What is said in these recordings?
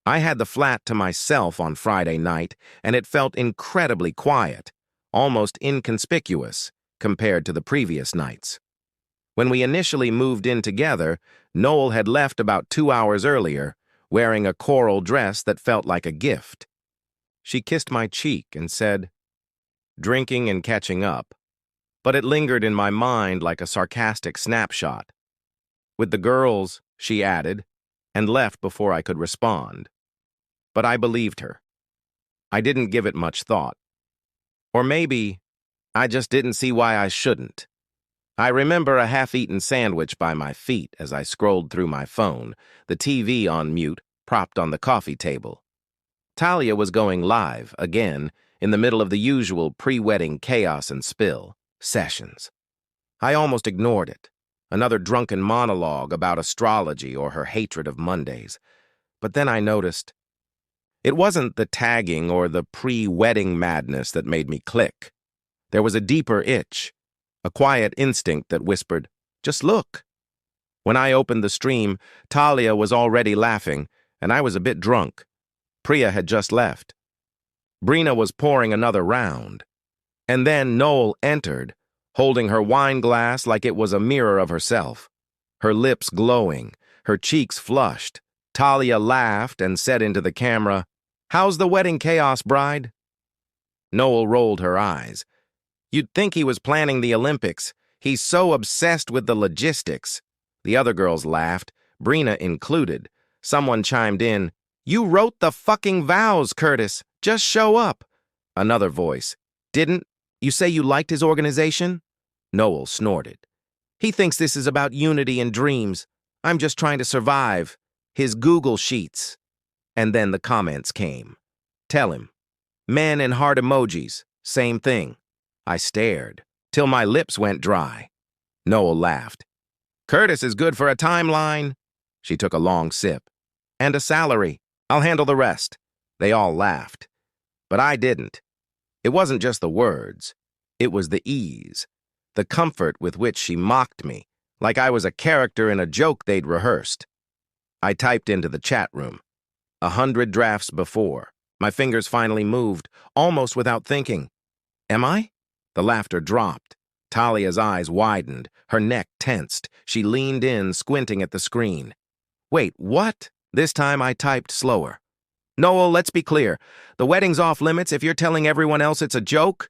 I had the flat to myself on Friday night, and it felt incredibly quiet, almost inconspicuous compared to the previous nights. When we initially moved in together, Noel had left about 2 hours earlier, wearing a coral dress that felt like a gift. She kissed my cheek and said, "Drinking and catching up," but it lingered in my mind like a sarcastic snapshot. "With the girls," she added, and left before I could respond. But I believed her. I didn't give it much thought. Or maybe I just didn't see why I shouldn't. I remember a half-eaten sandwich by my feet as I scrolled through my phone, the TV on mute, propped on the coffee table. Talia was going live, again, in the middle of the usual pre-wedding chaos and spill, sessions. I almost ignored it, another drunken monologue about astrology or her hatred of Mondays. But then I noticed. It wasn't the tagging or the pre-wedding madness that made me click. There was a deeper itch, a quiet instinct that whispered, "Just look." When I opened the stream, Talia was already laughing, and I was a bit drunk. Priya had just left. Brina was pouring another round. And then Noel entered, holding her wine glass like it was a mirror of herself. Her lips glowing, her cheeks flushed. Talia laughed and said into the camera, "How's the wedding chaos, bride?" Noel rolled her eyes. "You'd think he was planning the Olympics. He's so obsessed with the logistics." The other girls laughed, Brina included. Someone chimed in, "You wrote the fucking vows, Curtis. Just show up." Another voice, "Didn't you say you liked his organization?" Noel snorted. "He thinks this is about unity and dreams. I'm just trying to survive. His Google Sheets." And then the comments came. "Tell him. Men and heart emojis. Same thing." I stared, till my lips went dry. Noel laughed. "Curtis is good for a timeline." She took a long sip. "And a salary. I'll handle the rest." They all laughed. But I didn't. It wasn't just the words. It was the ease, the comfort with which she mocked me, like I was a character in a joke they'd rehearsed. I typed into the chat room. 100 drafts before. My fingers finally moved, almost without thinking. Am I? The laughter dropped. Talia's eyes widened, her neck tensed. She leaned in, squinting at the screen. "Wait, what?" This time I typed slower. "Noel, let's be clear. The wedding's off limits if you're telling everyone else it's a joke?"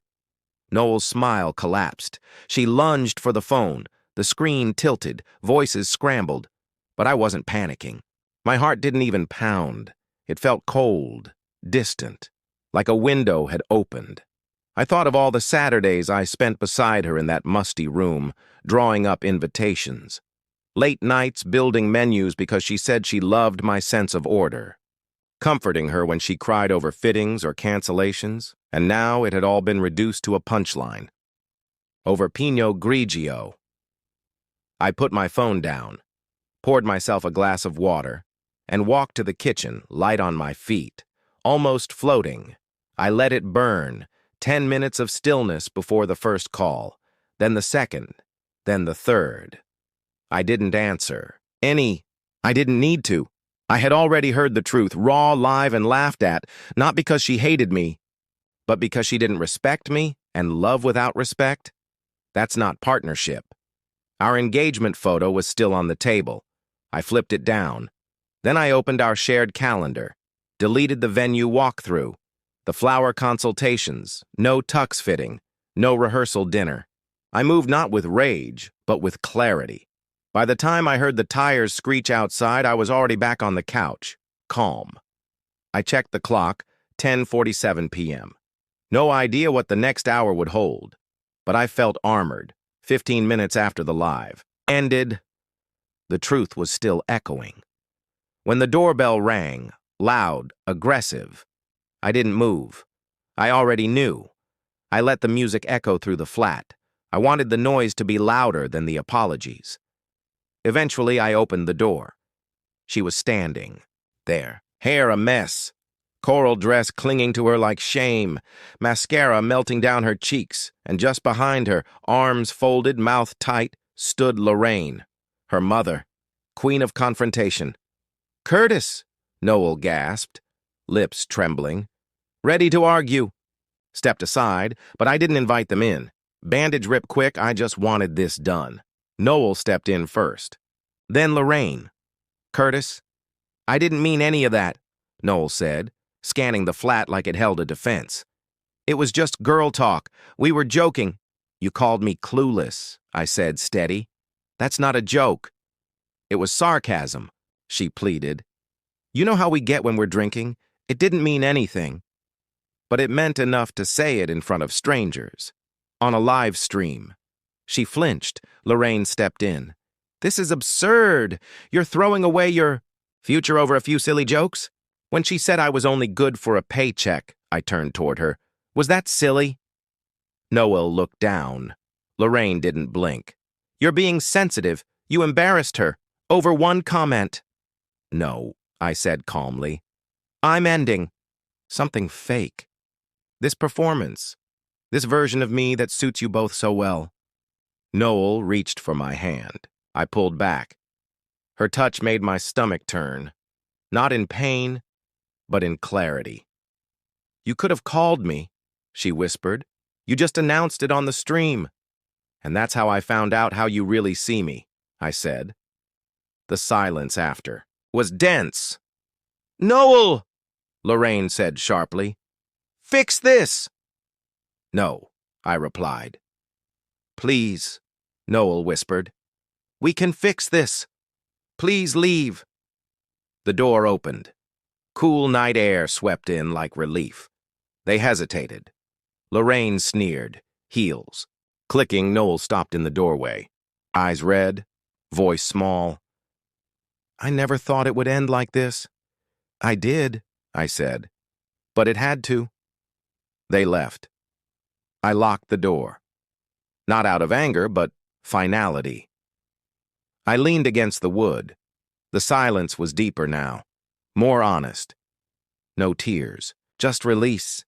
Noel's smile collapsed. She lunged for the phone. The screen tilted, voices scrambled. But I wasn't panicking. My heart didn't even pound. It felt cold, distant, like a window had opened. I thought of all the Saturdays I spent beside her in that musty room, drawing up invitations. Late nights building menus because she said she loved my sense of order. Comforting her when she cried over fittings or cancellations, and now it had all been reduced to a punchline. Over Pinot Grigio. I put my phone down, poured myself a glass of water, and walked to the kitchen, light on my feet, almost floating. I let it burn, 10 minutes of stillness before the first call, then the second, then the third. I didn't answer. I didn't need to. I had already heard the truth, raw, live, and laughed at, not because she hated me, but because she didn't respect me and love without respect. That's not partnership. Our engagement photo was still on the table. I flipped it down. Then I opened our shared calendar, deleted the venue walkthrough, the flower consultations, no tux fitting, no rehearsal dinner. I moved not with rage, but with clarity. By the time I heard the tires screech outside, I was already back on the couch, calm. I checked the clock, 10:47 p.m. No idea what the next hour would hold, but I felt armored, 15 minutes after the live ended. The truth was still echoing. When the doorbell rang, loud, aggressive, I didn't move. I already knew. I let the music echo through the flat. I wanted the noise to be louder than the apologies. Eventually, I opened the door. She was standing there, hair a mess, coral dress clinging to her like shame, mascara melting down her cheeks, and just behind her, arms folded, mouth tight, stood Lorraine, her mother, queen of confrontation. "Curtis!" Noel gasped, lips trembling. Ready to argue. Stepped aside, but I didn't invite them in. Bandage rip quick, I just wanted this done. Noel stepped in first. Then Lorraine. Curtis, I didn't mean any of that, Noel said, scanning the flat like it held a defense. It was just girl talk. We were joking. You called me clueless, I said, steady. That's not a joke. It was sarcasm, she pleaded. You know how we get when we're drinking? It didn't mean anything. But it meant enough to say it in front of strangers. On a live stream. She flinched. Lorraine stepped in. This is absurd. You're throwing away your future over a few silly jokes? When she said I was only good for a paycheck, I turned toward her. Was that silly? Noel looked down. Lorraine didn't blink. You're being sensitive. You embarrassed her. Over one comment. No, I said calmly. I'm ending. Something fake. This performance. This version of me that suits you both so well. Noel reached for my hand. I pulled back. Her touch made my stomach turn. Not in pain, but in clarity. You could have called me, she whispered. You just announced it on the stream. And that's how I found out how you really see me, I said. The silence after was dense. Noel, Lorraine said sharply. Fix this. No, I replied. Please, Noel whispered. We can fix this. Please leave. The door opened. Cool night air swept in like relief. They hesitated. Lorraine sneered, heels. Clicking, Noel stopped in the doorway. Eyes red, voice small. I never thought it would end like this. I did, I said. But it had to. They left. I locked the door. Not out of anger, but finality. I leaned against the wood. The silence was deeper now, more honest. No tears, just release.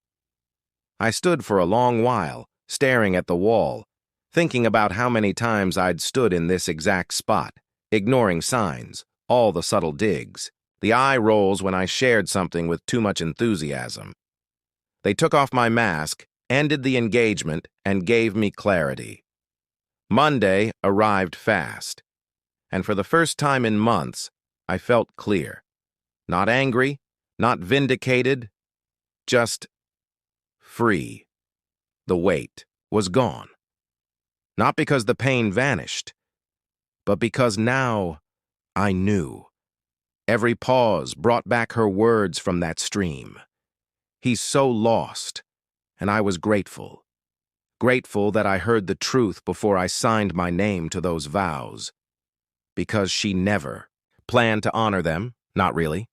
I stood for a long while, staring at the wall, thinking about how many times I'd stood in this exact spot, ignoring signs, all the subtle digs, the eye rolls when I shared something with too much enthusiasm. They took off my mask, ended the engagement, and gave me clarity. Monday arrived fast, and for the first time in months, I felt clear. Not angry, not vindicated, just free. The weight was gone. Not because the pain vanished, but because now I knew. Every pause brought back her words from that stream. He's so lost, and I was grateful. Grateful that I heard the truth before I signed my name to those vows. Because she never planned to honor them, not really.